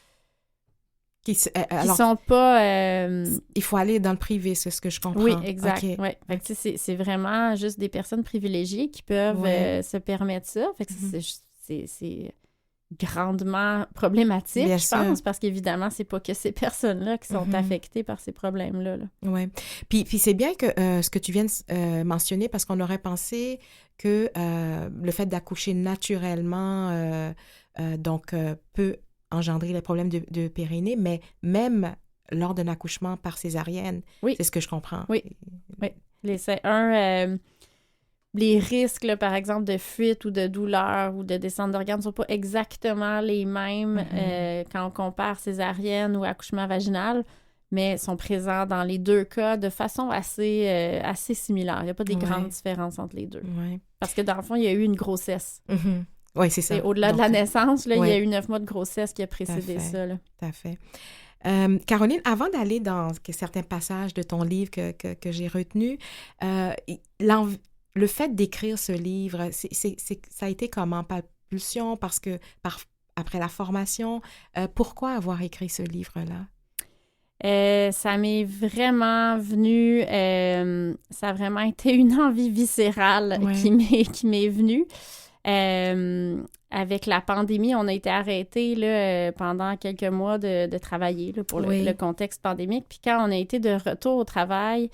qui sont pas... Il faut aller dans le privé, c'est ce que je comprends. Oui, exact. Okay. Ouais. Fait que, c'est vraiment juste des personnes privilégiées qui peuvent se permettre ça. Fait que grandement problématique, Bien je sûr. pense, parce qu'évidemment, c'est pas que ces personnes-là qui sont affectées par ces problèmes-là. Là. Oui. Puis c'est bien que ce que tu viens de mentionner, parce qu'on aurait pensé que le fait d'accoucher naturellement peut engendrer les problèmes de périnée, mais même lors d'un accouchement par césarienne, oui. C'est ce que je comprends. Oui. Les risques, là, par exemple, de fuite ou de douleur ou de descente d'organes ne sont pas exactement les mêmes quand on compare césarienne ou accouchement vaginal, mais sont présents dans les deux cas de façon assez similaire. Il n'y a pas des grandes différences entre les deux. Ouais. Parce que dans le fond, il y a eu une grossesse. Oui, c'est ça. Et au-delà de la naissance, là, il y a eu 9 mois de grossesse qui a précédé ça. Là. Tout à fait. Caroline, avant d'aller dans certains passages de ton livre que j'ai retenus, le fait d'écrire ce livre, ça a été comment? Par pulsion, parce que après la formation, pourquoi avoir écrit ce livre-là? Ça m'est vraiment venu, ça a vraiment été une envie viscérale qui m'est venue. Avec la pandémie, on a été arrêtés là, pendant quelques mois de travailler là, pour le contexte pandémique. Puis quand on a été de retour au travail,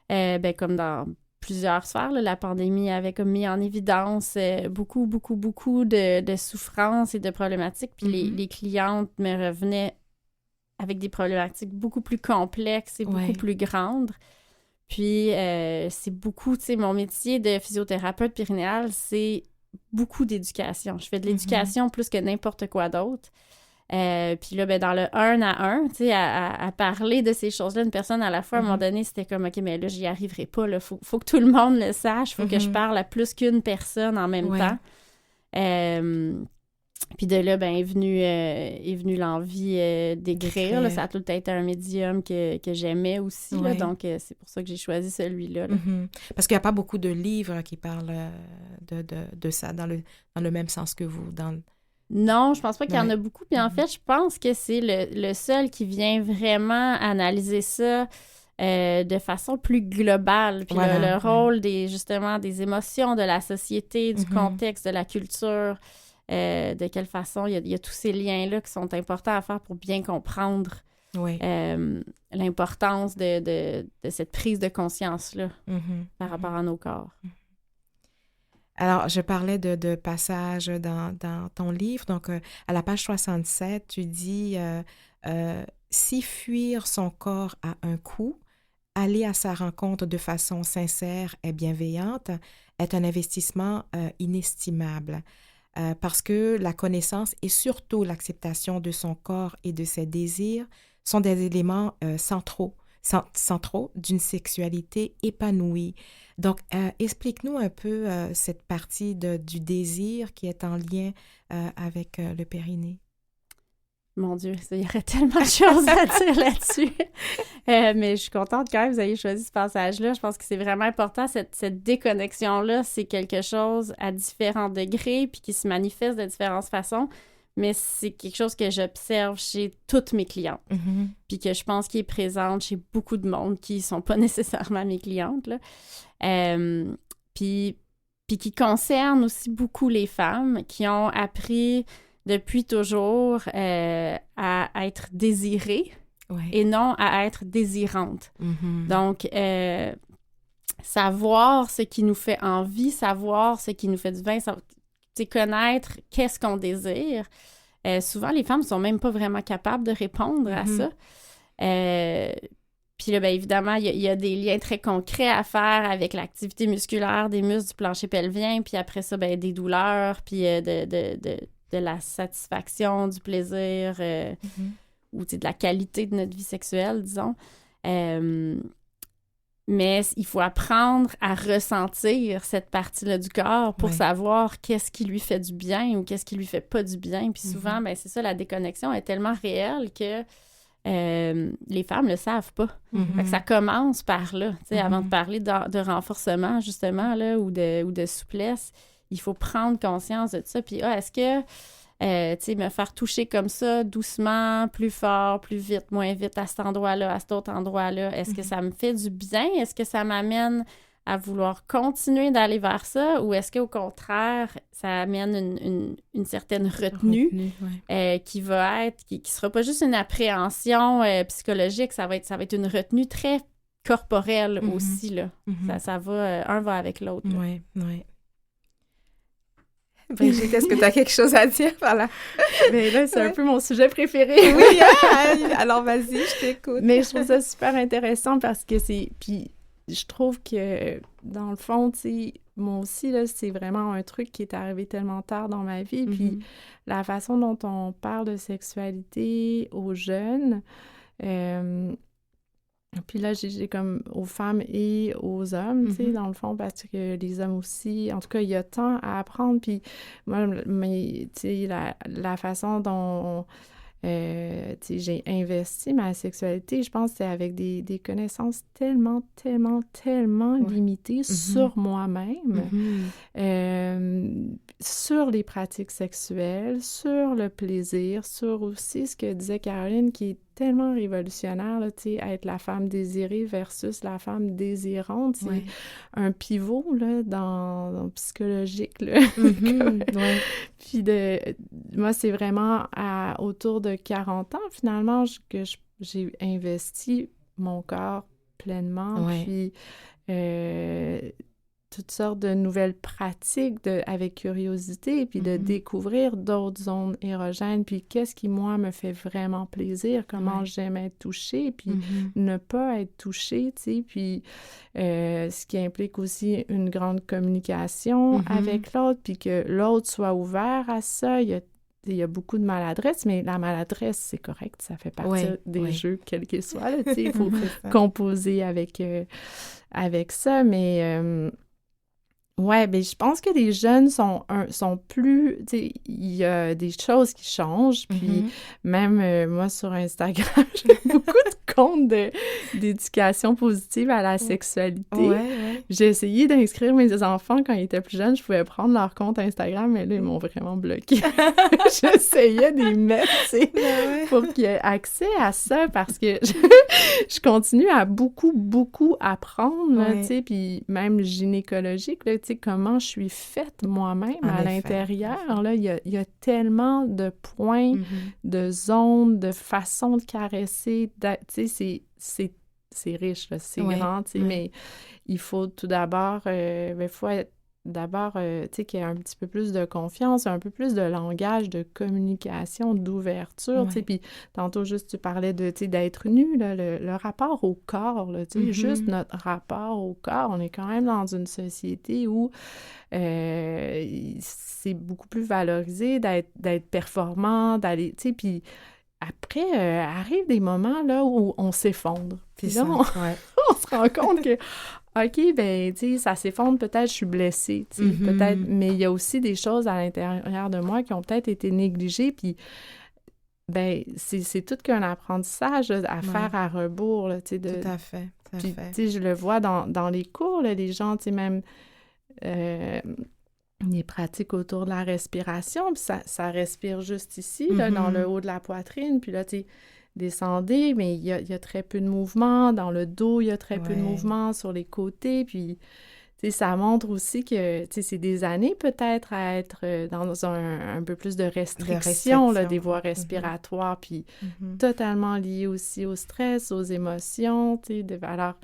comme dans plusieurs sphères, là, la pandémie avait comme mis en évidence beaucoup de souffrances et de problématiques. Puis les clientes me revenaient avec des problématiques beaucoup plus complexes et beaucoup plus grandes. Puis c'est beaucoup, tu sais, mon métier de physiothérapeute périnéale, c'est beaucoup d'éducation. Je fais de l'éducation plus que n'importe quoi d'autre. Puis là, dans le 1 à 1, tu sais, à parler de ces choses-là, une personne à la fois, à un moment donné, c'était comme, OK, mais là, j'y arriverai pas, là. Faut que tout le monde le sache. Faut que je parle à plus qu'une personne en même temps. Puis de là, est venue l'envie d'écrire. Là. Ça a tout le temps été un médium que j'aimais aussi. Là, donc, c'est pour ça que j'ai choisi celui-là. Là. Parce qu'il n'y a pas beaucoup de livres qui parlent de ça dans le même sens que vous. Non, je pense pas qu'il y en a beaucoup. Puis en fait, je pense que c'est le seul qui vient vraiment analyser ça de façon plus globale. Puis le rôle justement des émotions, de la société, du contexte, de la culture, de quelle façon il y a tous ces liens-là qui sont importants à faire pour bien comprendre l'importance de cette prise de conscience-là par rapport à nos corps. Alors, je parlais de passages dans ton livre. Donc, à la page 67, tu dis « Si fuir son corps a un coût, aller à sa rencontre de façon sincère et bienveillante est un investissement inestimable. Parce que la connaissance et surtout l'acceptation de son corps et de ses désirs sont des éléments centraux d'une sexualité épanouie. » Donc, explique-nous un peu cette partie du désir qui est en lien avec le périnée. Mon Dieu, il y aurait tellement de choses à dire là-dessus. Mais je suis contente quand même que vous ayez choisi ce passage-là. Je pense que c'est vraiment important. Cette déconnexion-là, c'est quelque chose à différents degrés puis qui se manifeste de différentes façons. Mais c'est quelque chose que j'observe chez toutes mes clientes. Puis que je pense qu'il est présente chez beaucoup de monde qui ne sont pas nécessairement mes clientes, là. Puis qui concerne aussi beaucoup les femmes qui ont appris depuis toujours à être désirées et non à être désirantes. Donc, savoir ce qui nous fait envie, savoir ce qui nous fait du bien, connaître qu'est-ce qu'on désire. Souvent, les femmes ne sont même pas vraiment capables de répondre à ça. Puis là, évidemment, il y a des liens très concrets à faire avec l'activité musculaire des muscles du plancher pelvien, puis après ça, des douleurs, puis de la satisfaction, du plaisir, ou de la qualité de notre vie sexuelle, disons. Mais il faut apprendre à ressentir cette partie-là du corps pour savoir qu'est-ce qui lui fait du bien ou qu'est-ce qui lui fait pas du bien. Puis souvent, c'est ça, la déconnexion est tellement réelle que les femmes le savent pas. Fait que ça commence par là. Avant de parler de renforcement, justement, là, ou de souplesse, il faut prendre conscience de ça. Puis, est-ce que me faire toucher comme ça, doucement, plus fort, plus vite, moins vite, à cet endroit-là, à cet autre endroit-là, est-ce que ça me fait du bien? Est-ce que ça m'amène à vouloir continuer d'aller vers ça, ou est-ce qu'au contraire, ça amène une certaine retenue qui va être, qui sera pas juste une appréhension psychologique, ça va être une retenue très corporelle aussi, là. Ça va, un va avec l'autre. Oui. Brigitte, est-ce que tu as quelque chose à dire par là? Mais là, c'est un peu mon sujet préféré. Oui, alors vas-y, je t'écoute. Mais je trouve ça super intéressant parce que c'est... Puis je trouve que, dans le fond, tu sais, moi aussi, là, c'est vraiment un truc qui est arrivé tellement tard dans ma vie. Puis la façon dont on parle de sexualité aux jeunes... Puis là, j'ai comme aux femmes et aux hommes, tu sais, dans le fond, parce que les hommes aussi, en tout cas, il y a tant à apprendre. Puis moi, tu sais, la façon dont, tu sais, j'ai investi ma sexualité, je pense que c'est avec des connaissances tellement limitées sur moi-même, sur les pratiques sexuelles, sur le plaisir, sur aussi ce que disait Caroline, qui est tellement révolutionnaire, là, tu sais, être la femme désirée versus la femme désirante, c'est un pivot, là, dans psychologique, là. Puis moi, c'est vraiment autour de 40 ans, finalement, que j'ai investi mon corps pleinement, puis toutes sortes de nouvelles pratiques avec curiosité, puis de découvrir d'autres zones érogènes, puis qu'est-ce qui, moi, me fait vraiment plaisir, comment j'aime être touchée, puis ne pas être touchée, tu sais, puis ce qui implique aussi une grande communication avec l'autre, puis que l'autre soit ouvert à ça. Il y a beaucoup de maladresse, mais la maladresse, c'est correct, ça fait partie des jeux, quels qu'ils soient, tu sais, il faut composer avec ça, mais... Ouais, bien, je pense que les jeunes sont plus... Tu sais, il y a des choses qui changent, puis même moi, sur Instagram, j'ai beaucoup de comptes d'éducation positive à la sexualité. J'ai essayé d'inscrire mes enfants quand ils étaient plus jeunes, je pouvais prendre leur compte Instagram, mais là, ils m'ont vraiment bloqué. J'essayais de les mettre, tu sais, pour qu'ils aient accès à ça, parce que je continue à beaucoup apprendre, là, tu sais, puis même gynécologique, là, tu sais, comment je suis faite moi-même à l'intérieur, là, il y a tellement de points, de zones, de façons de caresser, tu sais, c'est riche, là, c'est grand, tu sais, mais il faut tout d'abord, il faut être d'abord, tu sais, qu'il y ait un petit peu plus de confiance, un peu plus de langage, de communication, d'ouverture, tu sais, puis tantôt, juste, tu parlais de, tu sais, d'être nu, là, le rapport au corps, là, tu sais, juste notre rapport au corps, on est quand même dans une société où c'est beaucoup plus valorisé d'être performant, d'aller, tu sais, puis après, arrivent des moments, là, où on s'effondre. Puis là, on se rend compte que OK, ben, tu sais, ça s'effondre, peut-être je suis blessée, tu sais, peut-être, mais il y a aussi des choses à l'intérieur de moi qui ont peut-être été négligées, puis, ben, c'est tout qu'un apprentissage là, à faire à rebours, là, tu sais. Tout à fait, puis, tu sais, je le vois dans les cours, là, les gens, tu sais, même... les pratiques autour de la respiration, puis ça respire juste ici, là, dans le haut de la poitrine, puis là, tu sais, descendez, mais il y a très peu de mouvement. Dans le dos, il y a très peu de mouvement sur les côtés. Puis, tu sais, ça montre aussi que, tu sais, c'est des années peut-être à être dans un peu plus de restriction là, des voies respiratoires. Puis, totalement lié aussi au stress, aux émotions, tu sais, alors...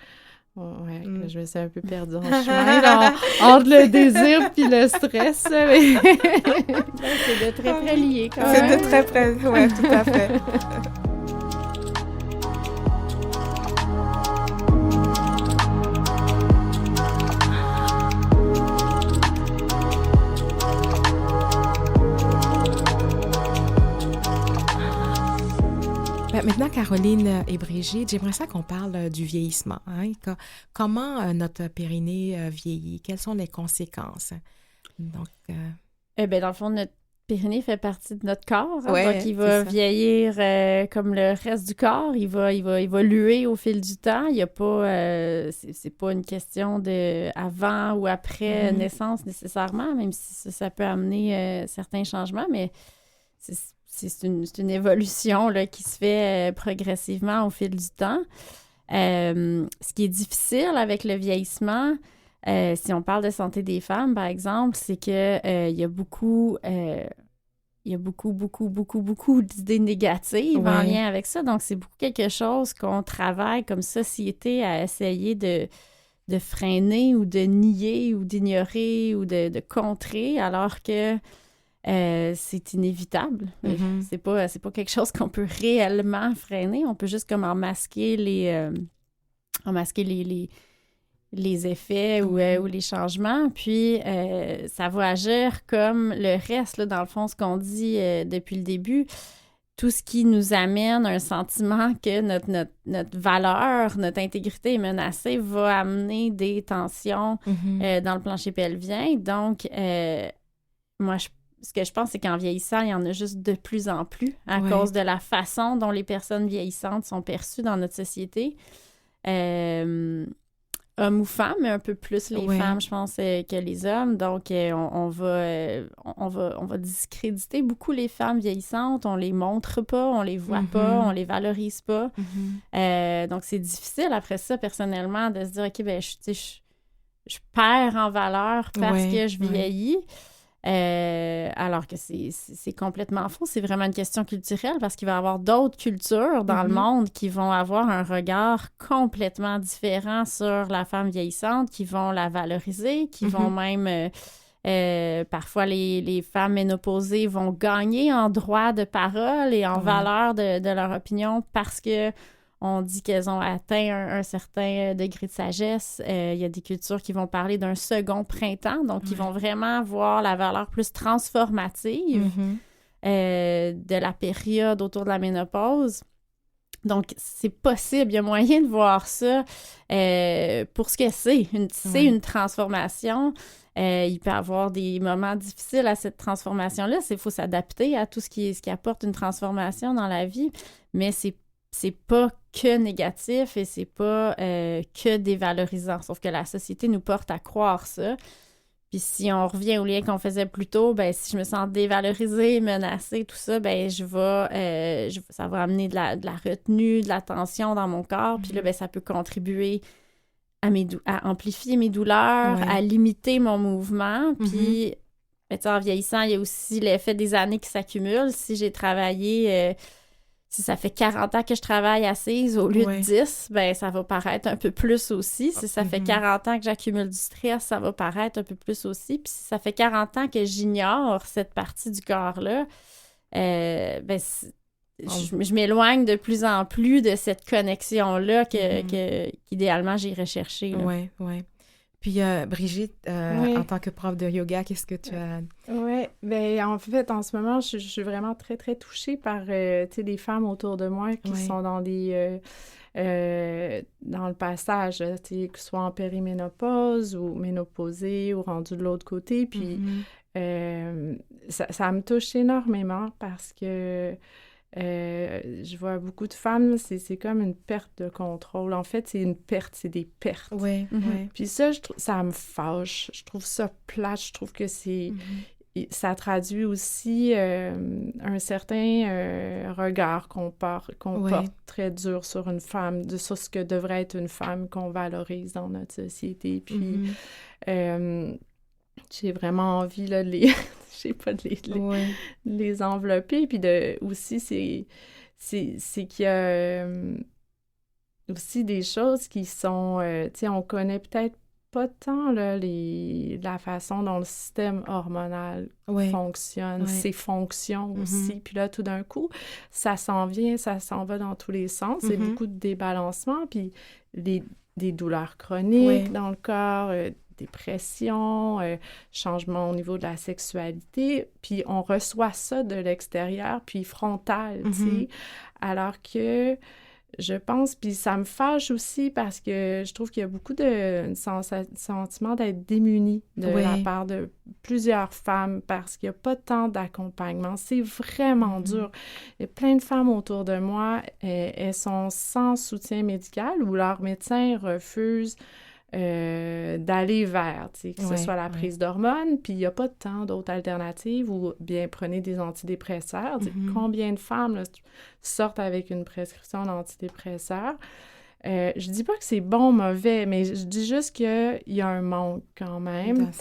là, je me suis un peu perdue en chemin, là, entre le désir puis le stress. Mais... c'est de très près lié, quand même. C'est de très près, oui, tout à fait. Maintenant, Caroline et Brigitte, j'aimerais ça qu'on parle du vieillissement. Hein? Comment notre périnée vieillit? Quelles sont les conséquences? Donc, dans le fond, notre périnée fait partie de notre corps. Donc, il va vieillir comme le reste du corps. Il va évoluer au fil du temps. Il n'y a pas... c'est pas une question de avant ou après naissance nécessairement, même si ça peut amener certains changements, mais c'est une évolution là, qui se fait progressivement au fil du temps. Ce qui est difficile avec le vieillissement, si on parle de santé des femmes, par exemple, c'est que il y a beaucoup d'idées négatives en lien avec ça. Donc, c'est beaucoup quelque chose qu'on travaille comme société à essayer de freiner ou de nier ou d'ignorer ou de contrer, alors que c'est inévitable. C'est pas quelque chose qu'on peut réellement freiner. On peut juste comme en masquer les effets ou les changements. Puis, ça va agir comme le reste, là, dans le fond, ce qu'on dit depuis le début. Tout ce qui nous amène un sentiment que notre valeur, notre intégrité est menacée va amener des tensions dans le plancher pelvien. Donc, moi, ce que je pense, c'est qu'en vieillissant, il y en a juste de plus en plus à cause de la façon dont les personnes vieillissantes sont perçues dans notre société. Hommes ou femmes, mais un peu plus les femmes, je pense, que les hommes. Donc, on va discréditer beaucoup les femmes vieillissantes. On les montre pas, on les voit pas, on les valorise pas. Donc, c'est difficile après ça, personnellement, de se dire, OK, ben je perds en valeur parce que je vieillis. Alors que c'est complètement faux. C'est vraiment une question culturelle parce qu'il va y avoir d'autres cultures dans le monde qui vont avoir un regard complètement différent sur la femme vieillissante, qui vont la valoriser, qui vont même... parfois, les femmes ménopausées vont gagner en droit de parole et en valeur de leur opinion parce que on dit qu'elles ont atteint un certain degré de sagesse. Il y a des cultures qui vont parler d'un second printemps, donc qui vont vraiment voir la valeur plus transformative de la période autour de la ménopause. Donc, c'est possible, il y a moyen de voir ça pour ce que c'est. C'est une transformation. Il peut y avoir des moments difficiles à cette transformation-là. Il faut s'adapter à tout ce qui apporte une transformation dans la vie, mais c'est pas que négatif et c'est pas que dévalorisant. Sauf que la société nous porte à croire ça. Puis si on revient au lien qu'on faisait plus tôt, ben si je me sens dévalorisée, menacée, tout ça, ben ça va amener de la retenue, de la tension dans mon corps. Puis là, ben ça peut contribuer à amplifier mes douleurs, à limiter mon mouvement. Puis, ben, en vieillissant, il y a aussi l'effet des années qui s'accumulent. Si j'ai travaillé... si ça fait 40 ans que je travaille assise au lieu de 10, ben ça va paraître un peu plus aussi. Si ça fait 40 ans que j'accumule du stress, ça va paraître un peu plus aussi. Puis si ça fait 40 ans que j'ignore cette partie du corps-là, je m'éloigne de plus en plus de cette connexion-là qu'idéalement j'ai recherchée. Oui. Puis, Brigitte, en tant que prof de yoga, qu'est-ce que tu as... Oui, bien, en fait, en ce moment, je suis vraiment très, très touchée par, les femmes autour de moi qui sont dans dans le passage, que ce soit en périménopause ou ménopausée ou rendu de l'autre côté. Puis, ça me touche énormément parce que... je vois beaucoup de femmes, c'est comme une perte de contrôle. En fait, c'est une perte, c'est des pertes. Oui. Puis ça, ça me fâche. Je trouve ça plate. Je trouve que ça traduit aussi un certain regard qu'on porte très dur sur une femme, sur ce que devrait être une femme qu'on valorise dans notre société. Puis j'ai vraiment envie là, de les... je sais pas, de les envelopper. Puis aussi, c'est qu'il y a aussi des choses qui sont... tu sais, on connaît peut-être pas tant là, la façon dont le système hormonal fonctionne, ses fonctions aussi. Puis là, tout d'un coup, ça s'en va dans tous les sens. C'est beaucoup de débalancement. Puis des douleurs chroniques dans le corps... dépression, changement au niveau de la sexualité, puis on reçoit ça de l'extérieur, puis frontal, tu sais, alors que je pense, puis ça me fâche aussi parce que je trouve qu'il y a beaucoup de sentiment d'être démuni de la part de plusieurs femmes parce qu'il n'y a pas tant d'accompagnement. C'est vraiment dur. Il y a plein de femmes autour de moi, elles sont sans soutien médical ou leur médecin refuse d'aller vers, tu sais, que ce soit la prise d'hormones, puis il n'y a pas tant d'autres alternatives, ou bien prenez des antidépresseurs. Combien de femmes là, sortent avec une prescription d'antidépresseurs? Je dis pas que c'est bon ou mauvais, mais je dis juste qu'il y a un manque quand même.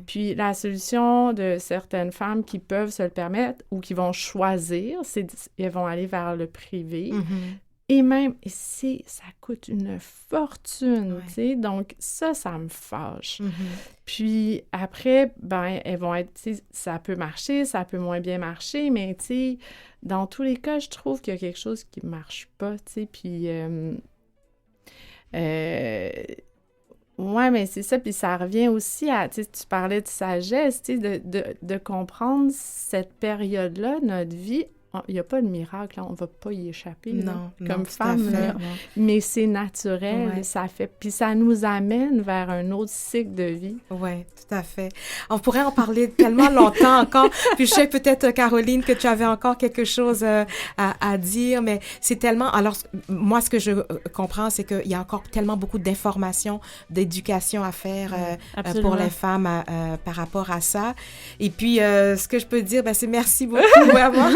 Puis la solution de certaines femmes qui peuvent se le permettre ou qui vont choisir, c'est qu'elles vont aller vers le privé. Et même ici, ça coûte une fortune, tu sais. Donc ça me fâche. Puis après, ben elles vont être, tu sais, ça peut marcher, ça peut moins bien marcher, mais tu sais, dans tous les cas, je trouve qu'il y a quelque chose qui marche pas, tu sais. Puis ouais, mais c'est ça, puis ça revient aussi à, tu sais, tu parlais de sagesse, tu sais, de comprendre cette période-là, notre vie. Il n'y a pas de miracle, là, on ne va pas y échapper, non, comme non, femme, là, mais c'est naturel, ça fait, puis ça nous amène vers un autre cycle de vie. Oui, tout à fait. On pourrait en parler tellement longtemps encore, puis je sais peut-être, Caroline, que tu avais encore quelque chose à dire, mais c'est tellement... Alors, moi, ce que je comprends, c'est qu'il y a encore tellement beaucoup d'informations, d'éducation à faire pour les femmes par rapport à ça. Et puis, ce que je peux dire, c'est merci beaucoup, vraiment.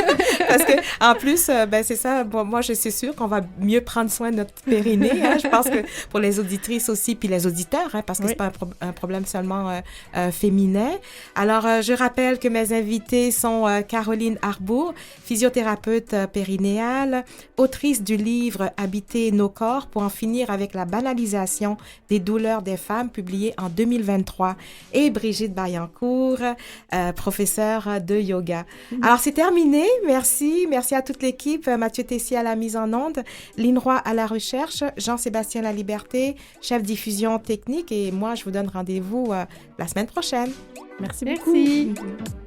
Parce que en plus, c'est ça, bon, moi, je suis sûre qu'on va mieux prendre soin de notre périnée. Hein, je pense que pour les auditrices aussi, puis les auditeurs, hein, parce que c'est pas un problème seulement féminin. Alors, je rappelle que mes invités sont Caroline Arbour, physiothérapeute périnéale, autrice du livre « Habiter nos corps pour en finir avec la banalisation des douleurs des femmes », publié en 2023, et Brigitte Baillancourt, professeure de yoga. Alors, c'est terminé. Merci à toute l'équipe. Mathieu Tessier à la mise en onde, Lynn Roy à la recherche, Jean-Sébastien Laliberté, chef diffusion technique. Et moi, je vous donne rendez-vous la semaine prochaine. Merci beaucoup.